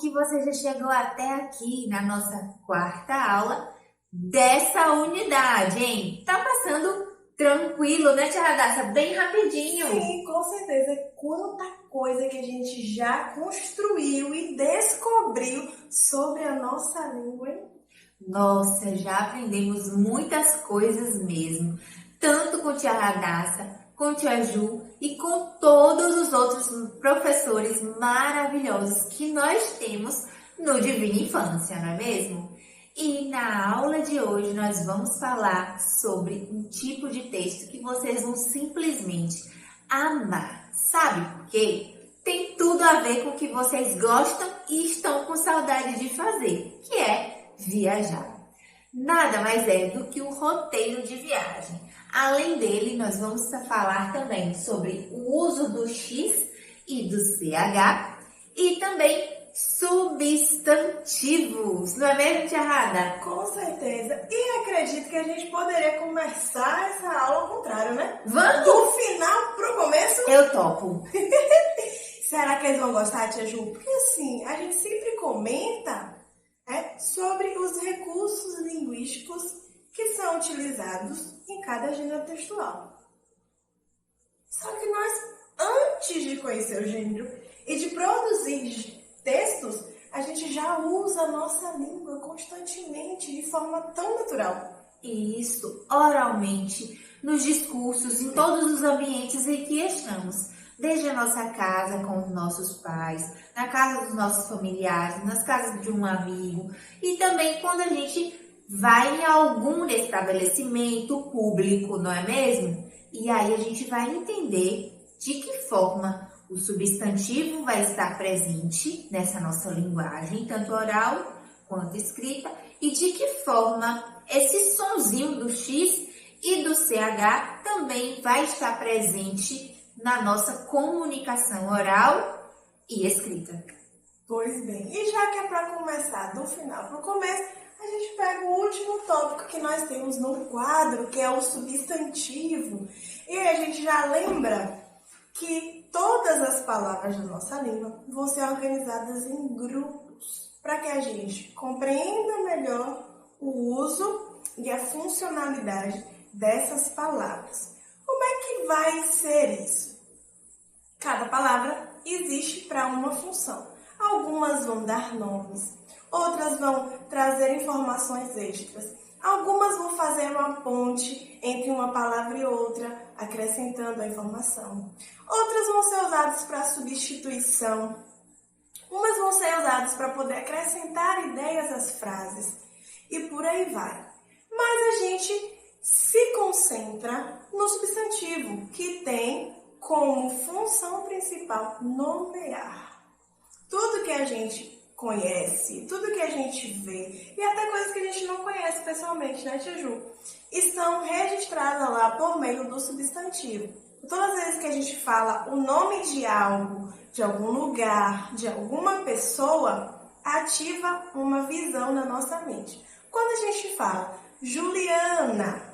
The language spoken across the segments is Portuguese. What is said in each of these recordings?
que você já chegou até aqui na nossa quarta aula dessa unidade, hein? Tá passando tranquilo, né, Tia Radassa? Bem rapidinho. Sim, com certeza. Quanta coisa que a gente já construiu e descobriu sobre a nossa língua, hein? Nossa, já aprendemos muitas coisas mesmo. Tanto com Tia Radassa, com Tia Ju e com todos os outros professores maravilhosos que nós temos no Divina Infância, não é mesmo? E na aula de hoje nós vamos falar sobre um tipo de texto que vocês vão simplesmente amar. Sabe por quê? Tem tudo a ver com o que vocês gostam e estão com saudade de fazer, que é viajar. Nada mais é do que um roteiro de viagem. Além dele, nós vamos falar também sobre o uso do X e do CH e também substantivos. Não é mesmo, Tia Rada? Com certeza. E acredito que a gente poderia começar essa aula ao contrário, né? Vamos! Do final pro começo. Eu topo. Será que eles vão gostar, Tia Ju? Porque assim, a gente sempre comenta sobre os recursos linguísticos que são utilizados em cada gênero textual. Só que nós, antes de conhecer o gênero e de produzir textos, a gente já usa a nossa língua constantemente, de forma tão natural. Isso, oralmente, nos discursos, em todos os ambientes em que estamos. Desde a nossa casa com os nossos pais, na casa dos nossos familiares, nas casas de um amigo e também quando a gente vai em algum estabelecimento público, não é mesmo? E aí a gente vai entender de que forma o substantivo vai estar presente nessa nossa linguagem, tanto oral quanto escrita, e de que forma esse sonzinho do X e do CH também vai estar presente na nossa comunicação oral e escrita. Pois bem, e já que é para começar do final para o começo, a gente pega o último tópico que nós temos no quadro, que é o substantivo. E a gente já lembra que todas as palavras da nossa língua vão ser organizadas em grupos, para que a gente compreenda melhor o uso e a funcionalidade dessas palavras. Como é que vai ser isso? Cada palavra existe para uma função. Algumas vão dar nomes, outras vão trazer informações extras. Algumas vão fazer uma ponte entre uma palavra e outra, acrescentando a informação. Outras vão ser usadas para substituição. Umas vão ser usadas para poder acrescentar ideias às frases. E por aí vai. Mas a gente se concentra no substantivo, que tem como função principal nomear. Tudo que a gente conhece, tudo que a gente vê, e até coisas que a gente não conhece pessoalmente, né, Tia Ju? Estão registradas lá por meio do substantivo. Todas as vezes que a gente fala o nome de algo, de algum lugar, de alguma pessoa, ativa uma visão na nossa mente. Quando a gente fala Juliana,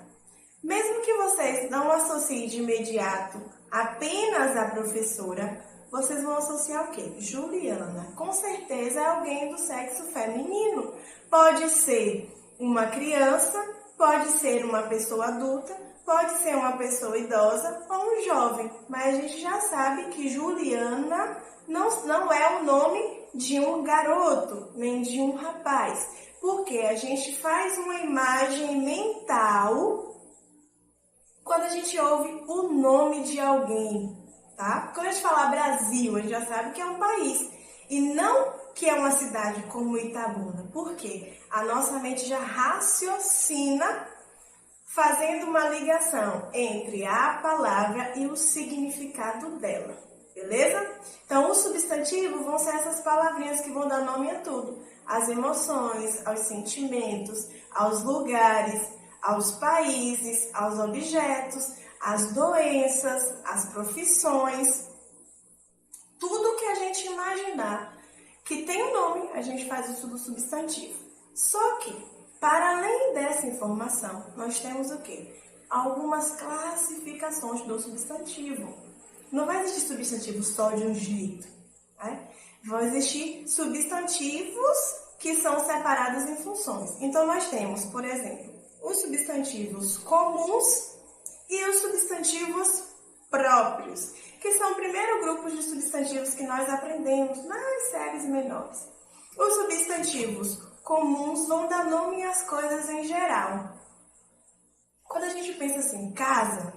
mesmo que vocês não associem de imediato apenas a professora, vocês vão associar o quê? Juliana. Com certeza é alguém do sexo feminino. Pode ser uma criança, pode ser uma pessoa adulta, pode ser uma pessoa idosa ou um jovem. Mas a gente já sabe que Juliana não é o nome de um garoto, nem de um rapaz. Porque a gente faz uma imagem mental quando a gente ouve o nome de alguém, tá? Quando a gente fala Brasil, a gente já sabe que é um país. E não que é uma cidade como Itabuna. Por quê? A nossa mente já raciocina fazendo uma ligação entre a palavra e o significado dela. Beleza? Então, os substantivos vão ser essas palavrinhas que vão dar nome a tudo. Às emoções, aos sentimentos, aos lugares, aos países, aos objetos, às doenças, às profissões. Tudo que a gente imaginar que tem um nome, a gente faz uso do substantivo. Só que, para além dessa informação, nós temos o quê? Algumas classificações do substantivo. Não vai existir substantivo só de um jeito, né? Vão existir substantivos que são separados em funções. Então, nós temos, por exemplo, os substantivos comuns e os substantivos próprios, que são o primeiro grupo de substantivos que nós aprendemos nas séries menores. Os substantivos comuns vão dar nome às coisas em geral. Quando a gente pensa assim, casa,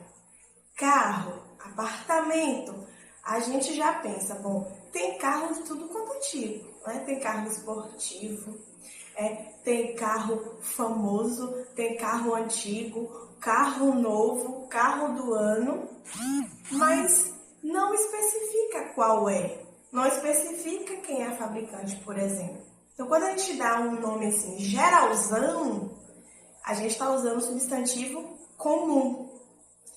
carro, apartamento, a gente já pensa, bom, tem carro de tudo quanto é tipo, né? Tem carro esportivo, tem carro famoso, tem carro antigo, carro novo, carro do ano, mas não especifica qual é, não especifica quem é a fabricante, por exemplo. Então, quando a gente dá um nome assim, geralzão, a gente está usando o substantivo comum.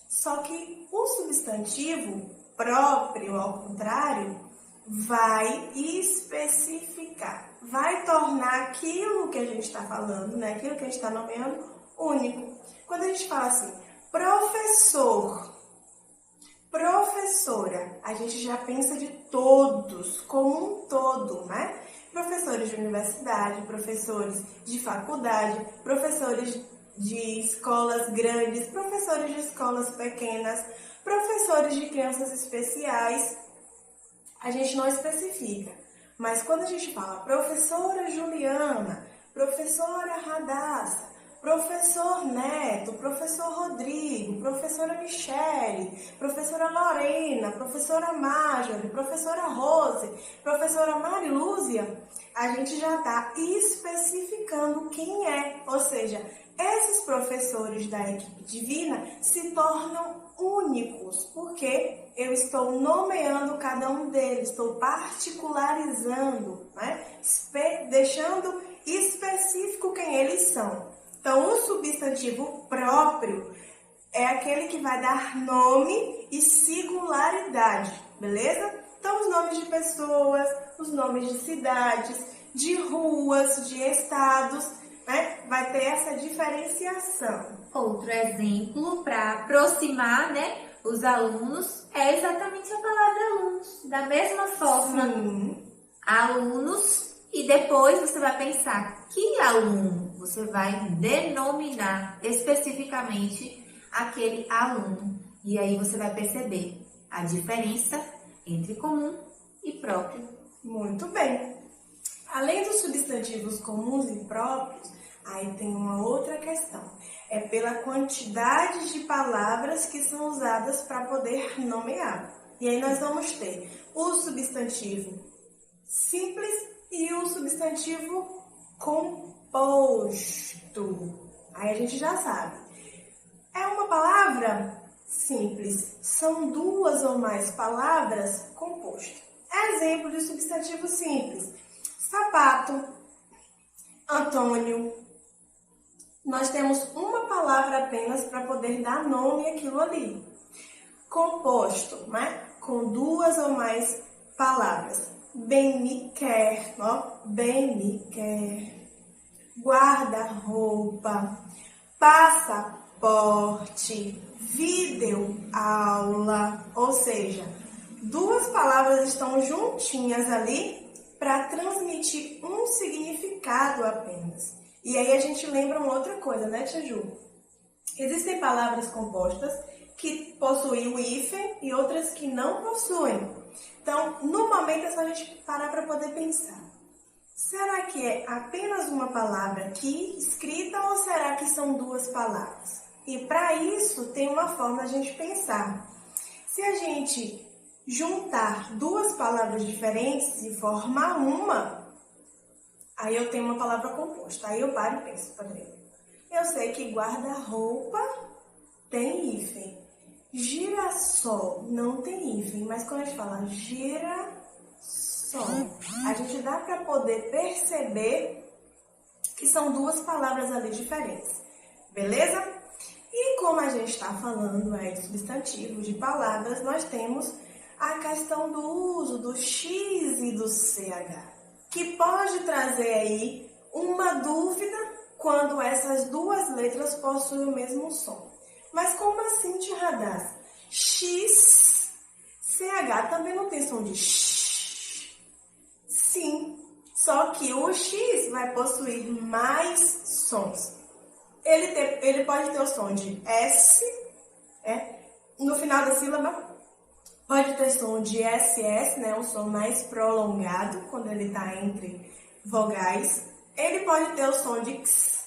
Só que o substantivo próprio, ao contrário, vai especificar, vai tornar aquilo que a gente está falando, né, aquilo que a gente está nomeando, único. Quando a gente fala assim, professor, professora, a gente já pensa de todos, como um todo, né? Professores de universidade, professores de faculdade, professores de escolas grandes, professores de escolas pequenas, professores de crianças especiais, a gente não especifica. Mas quando a gente fala professora Juliana, professora Radassa, professor Neto, professor Rodrigo, professora Michele, professora Lorena, professora Marjorie, professora Rose, professora Marilúzia, a gente já está especificando quem é. Ou seja, esses professores da equipe divina se tornam únicos, porque eu estou nomeando cada um deles, estou particularizando, né? Deixando específico quem eles são. Então, o substantivo próprio é aquele que vai dar nome e singularidade, beleza? Então, os nomes de pessoas, os nomes de cidades, de ruas, de estados, né? Vai ter essa diferenciação. Outro exemplo para aproximar, né, os alunos é exatamente a palavra alunos. Da mesma forma, Sim. alunos, e depois você vai pensar que aluno, você vai denominar especificamente aquele aluno. E aí você vai perceber a diferença entre comum e próprio. Muito bem. Além dos substantivos comuns e próprios, aí tem uma outra questão. É pela quantidade de palavras que são usadas para poder nomear. E aí nós vamos ter o substantivo simples e o substantivo composto. Aí a gente já sabe. É uma palavra simples. São duas ou mais palavras compostas. Exemplo de substantivo simples. Sapato, Antônio. Nós temos uma palavra apenas para poder dar nome àquilo ali. Composto, né? Com duas ou mais palavras. Bem me quer, ó. Bem me quer. Guarda-roupa. Passaporte. Videoaula. Ou seja, duas palavras estão juntinhas ali para transmitir um significado apenas. E aí a gente lembra uma outra coisa, né, Tia Ju? Existem palavras compostas que possuem o hífen e outras que não possuem. Então, no momento é só a gente parar para poder pensar. Será que é apenas uma palavra aqui escrita ou será que são duas palavras? E para isso tem uma forma de a gente pensar. Se a gente juntar duas palavras diferentes e formar uma, aí eu tenho uma palavra composta. Aí eu paro e penso, por exemplo, eu sei que guarda-roupa tem hífen. Girassol não tem hífen, mas quando a gente fala girassol, a gente dá para poder perceber que são duas palavras ali diferentes. Beleza? E como a gente está falando de substantivo, de palavras, nós temos a questão do uso do X e do CH, que pode trazer aí uma dúvida quando essas duas letras possuem o mesmo som. Mas como assim, Tia Radassa? X, CH também não tem som de X. Sim, só que o X vai possuir mais sons. Ele pode ter o som de S, no final da sílaba. Pode ter som de SS, né, um som mais prolongado, quando ele está entre vogais. Ele pode ter o som de X,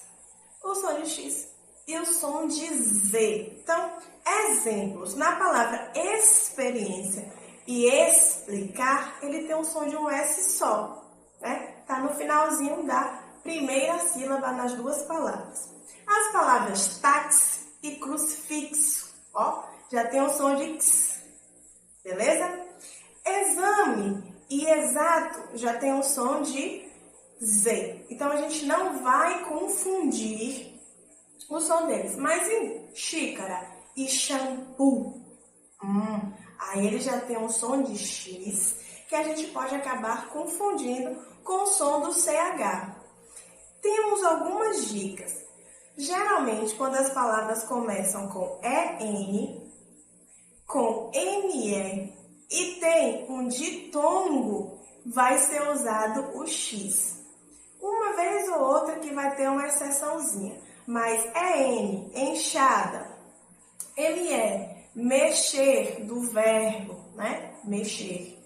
o som de X e o som de Z. Então, exemplos. Na palavra experiência e explicar, ele tem um som de um S só, né? Tá no finalzinho da primeira sílaba nas duas palavras. As palavras táxi e crucifixo, ó, já tem o som de X. Beleza? Exame e exato já tem um som de Z. Então, a gente não vai confundir o som deles. Mas em xícara e shampoo, aí ele já tem um som de X, que a gente pode acabar confundindo com o som do CH. Temos algumas dicas. Geralmente, quando as palavras começam com EN, com ME e tem um ditongo, vai ser usado o X. Uma vez ou outra que vai ter uma exceçãozinha, mas EN, enxada, ME, mexer, do verbo, né? Mexer.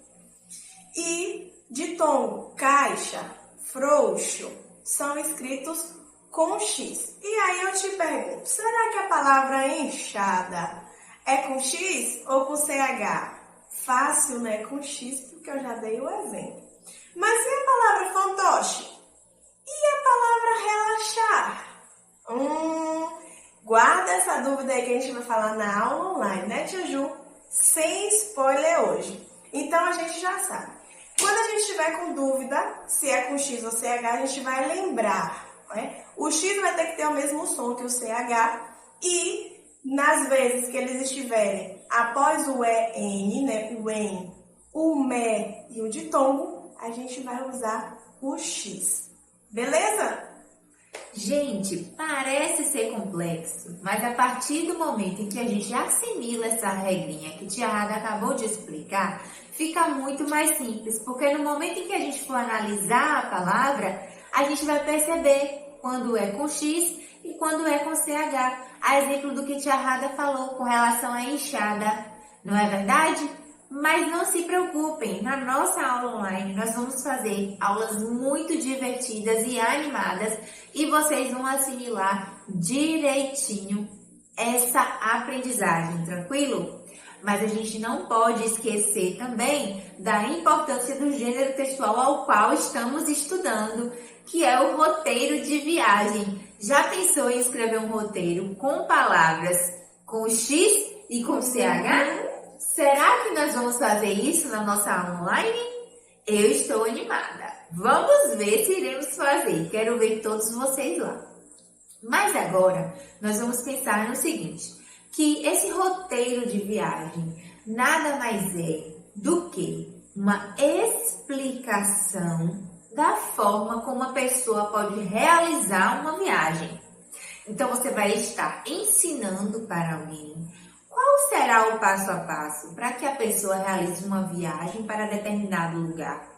E ditongo, caixa, frouxo, são escritos com X. E aí eu te pergunto, será que a palavra enxada é com X ou com CH? Fácil, né? Com X, porque eu já dei o exemplo. Mas e a palavra fantoche? E a palavra relaxar? Guarda essa dúvida aí que a gente vai falar na aula online, né, Tia Ju? Sem spoiler hoje. Então, a gente já sabe. Quando a gente estiver com dúvida se é com X ou CH, a gente vai lembrar, né? O X vai ter que ter o mesmo som que o CH e nas vezes que eles estiverem após o EN, né, o EN, o ME e o ditongo, a gente vai usar o X. Beleza? Gente, parece ser complexo, mas a partir do momento em que a gente assimila essa regrinha que a tia Rada acabou de explicar, fica muito mais simples, porque no momento em que a gente for analisar a palavra, a gente vai perceber quando é com X e quando é com CH. A exemplo do que a tia Rada falou com relação à enxada, não é verdade? Mas não se preocupem, na nossa aula online nós vamos fazer aulas muito divertidas e animadas e vocês vão assimilar direitinho essa aprendizagem, tranquilo? Mas a gente não pode esquecer também da importância do gênero textual ao qual estamos estudando, que é o roteiro de viagem. Já pensou em escrever um roteiro com palavras com X e com CH? Será que nós vamos fazer isso na nossa aula online? Eu estou animada. Vamos ver se iremos fazer. Quero ver todos vocês lá. Mas agora, nós vamos pensar no seguinte, que esse roteiro de viagem nada mais é do que uma explicação da forma como a pessoa pode realizar uma viagem. Então, você vai estar ensinando para alguém qual será o passo a passo para que a pessoa realize uma viagem para determinado lugar.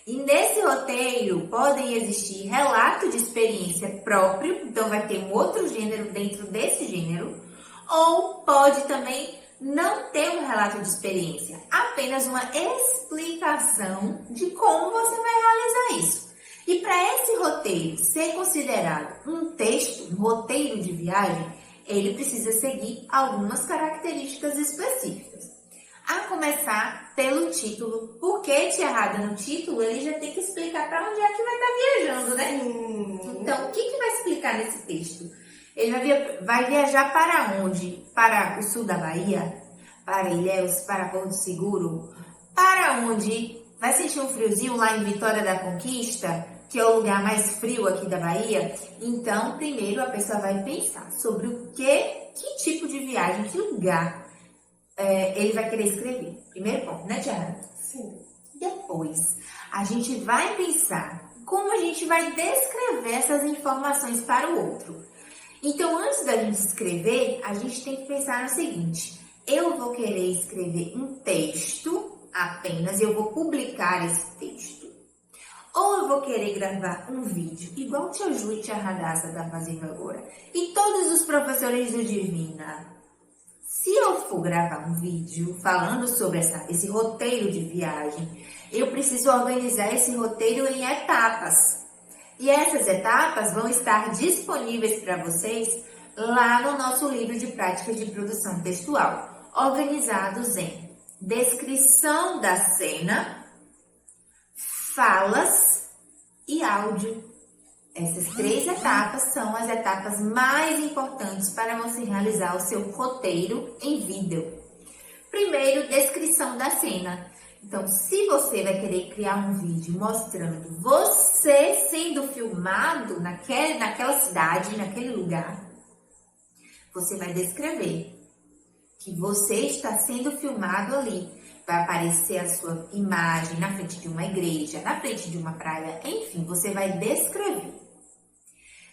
E nesse roteiro podem existir relatos de experiência próprio, então vai ter um outro gênero dentro desse gênero, ou pode também não ter um relato de experiência, apenas uma explicação de como você vai realizar isso. E para esse roteiro ser considerado um texto, um roteiro de viagem, ele precisa seguir algumas características específicas. A começar pelo título, porque tia Rada no título, ele já tem que explicar para onde é que vai estar viajando, né? Então, o que vai explicar nesse texto? Ele vai viajar para onde? Para o sul da Bahia? Para Ilhéus? Para Porto Seguro? Para onde? Vai sentir um friozinho lá em Vitória da Conquista, que é o lugar mais frio aqui da Bahia? Então, primeiro a pessoa vai pensar sobre que tipo de viagem, que lugar ele vai querer escrever. Primeiro ponto, né, Tiara? Sim. Depois, a gente vai pensar como a gente vai descrever essas informações para o outro. Então, antes da gente escrever, a gente tem que pensar no seguinte: eu vou querer escrever um texto apenas, eu vou publicar esse texto. Ou eu vou querer gravar um vídeo, igual o Tia Ju e Tia Radassa tá fazendo agora, e todos os professores do Divina. Se eu for gravar um vídeo falando sobre esse roteiro de viagem, eu preciso organizar esse roteiro em etapas. E essas etapas vão estar disponíveis para vocês lá no nosso livro de práticas de produção textual, organizados em descrição da cena, falas e áudio. Essas 3 etapas são as etapas mais importantes para você realizar o seu roteiro em vídeo. Primeiro, descrição da cena. Então, se você vai querer criar um vídeo mostrando você sendo filmado naquela cidade, naquele lugar, você vai descrever que você está sendo filmado ali. Vai aparecer a sua imagem na frente de uma igreja, na frente de uma praia, enfim, você vai descrever.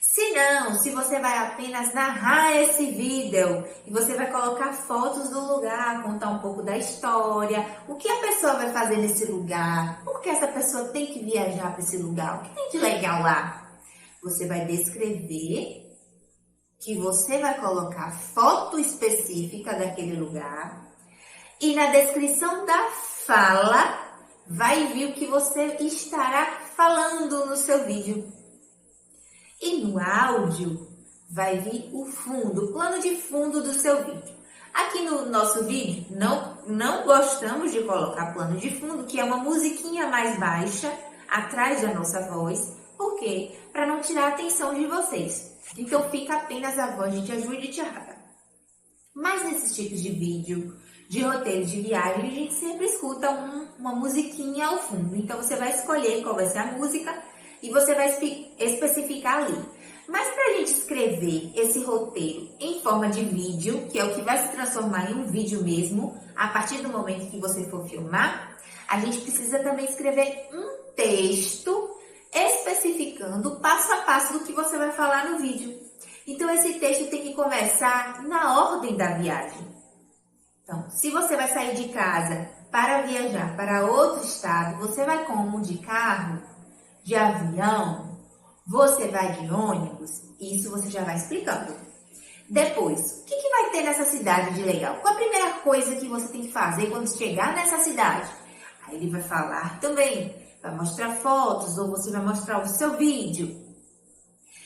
Se não, se você vai apenas narrar esse vídeo e você vai colocar fotos do lugar, contar um pouco da história, o que a pessoa vai fazer nesse lugar, por que essa pessoa tem que viajar para esse lugar, o que tem de legal lá, você vai descrever que você vai colocar foto específica daquele lugar e na descrição da fala vai vir o que você estará falando no seu vídeo. E no áudio vai vir o fundo, o plano de fundo do seu vídeo. Aqui no nosso vídeo não gostamos de colocar plano de fundo, que é uma musiquinha mais baixa atrás da nossa voz. Por quê? Para não tirar a atenção de vocês. Então fica apenas a voz de Tia Ju e de Tia Rada. Mas nesses tipos de vídeo, de roteiro de viagem, a gente sempre escuta uma musiquinha ao fundo. Então você vai escolher qual vai ser a música e você vai especificar ali. Mas para a gente escrever esse roteiro em forma de vídeo, que é o que vai se transformar em um vídeo mesmo, a partir do momento que você for filmar, a gente precisa também escrever um texto especificando passo a passo do que você vai falar no vídeo. Então esse texto tem que começar na ordem da viagem. Então, se você vai sair de casa para viajar para outro estado, você vai como? De carro? De avião? Você vai de ônibus? Isso você já vai explicando. Depois, o que vai ter nessa cidade de legal? Qual a primeira coisa que você tem que fazer quando chegar nessa cidade? Aí ele vai falar também, vai mostrar fotos ou você vai mostrar o seu vídeo.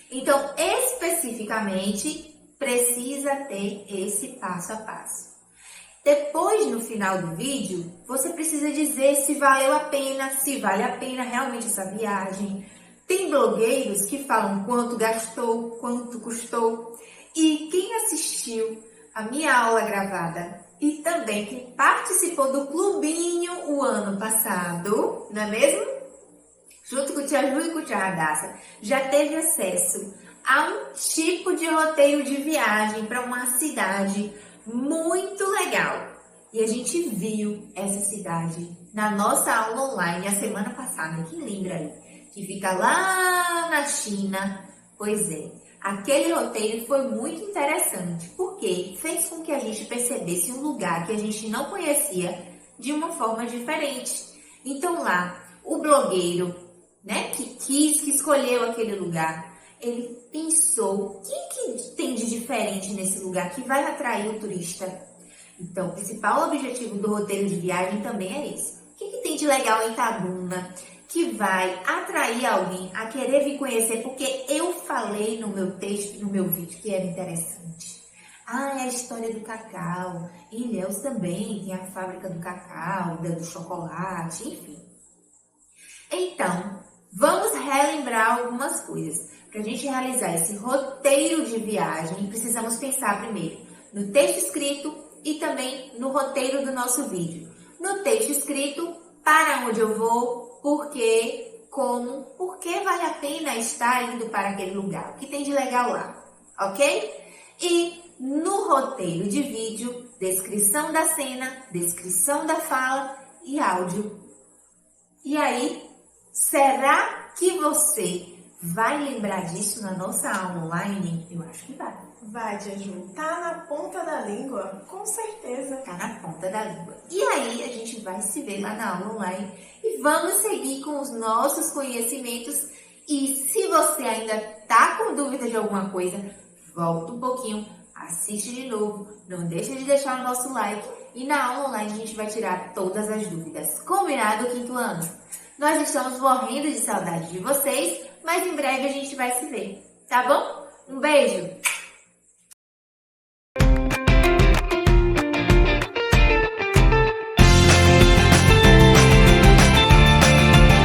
Então, especificamente, precisa ter esse passo a passo. Depois, no final do vídeo, você precisa dizer se valeu a pena, se vale a pena realmente essa viagem. Tem blogueiros que falam quanto gastou, quanto custou. E quem assistiu a minha aula gravada e também quem participou do clubinho o ano passado, não é mesmo? Junto com o Tia Ju e com o Tia Radassa, já teve acesso a um tipo de roteiro de viagem para uma cidade muito legal. E a gente viu essa cidade na nossa aula online a semana passada, quem lembra aí? Que fica lá na China. Pois é, aquele roteiro foi muito interessante, porque fez com que a gente percebesse um lugar que a gente não conhecia de uma forma diferente. Então lá, o blogueiro, né, que escolheu aquele lugar, ele pensou, o que tem de diferente nesse lugar que vai atrair o turista? Então, o principal objetivo do roteiro de viagem também é esse. O que tem de legal em Itabuna que vai atrair alguém a querer vir conhecer? Porque eu falei no meu texto, no meu vídeo, que era interessante. É a história do cacau. Em Ilhéus também tem a fábrica do cacau, do chocolate, enfim. Então, vamos relembrar algumas coisas. Para a gente realizar esse roteiro de viagem, precisamos pensar primeiro no texto escrito e também no roteiro do nosso vídeo. No texto escrito, para onde eu vou, por quê, como, por que vale a pena estar indo para aquele lugar, o que tem de legal lá, ok? E no roteiro de vídeo, descrição da cena, descrição da fala e áudio. E aí, será que você vai lembrar disso na nossa aula online? Eu acho que vai. Vai, Tia Ju. Tá na ponta da língua? Com certeza. Tá na ponta da língua. E aí, a gente vai se ver lá na aula online e e vamos seguir com os nossos conhecimentos. E se você ainda está com dúvida de alguma coisa, volta um pouquinho, assiste de novo, não deixa de deixar o nosso like e na aula online a gente vai tirar todas as dúvidas. Combinado, quinto ano? Nós estamos morrendo de saudade de vocês, mas em breve a gente vai se ver, tá bom? Um beijo!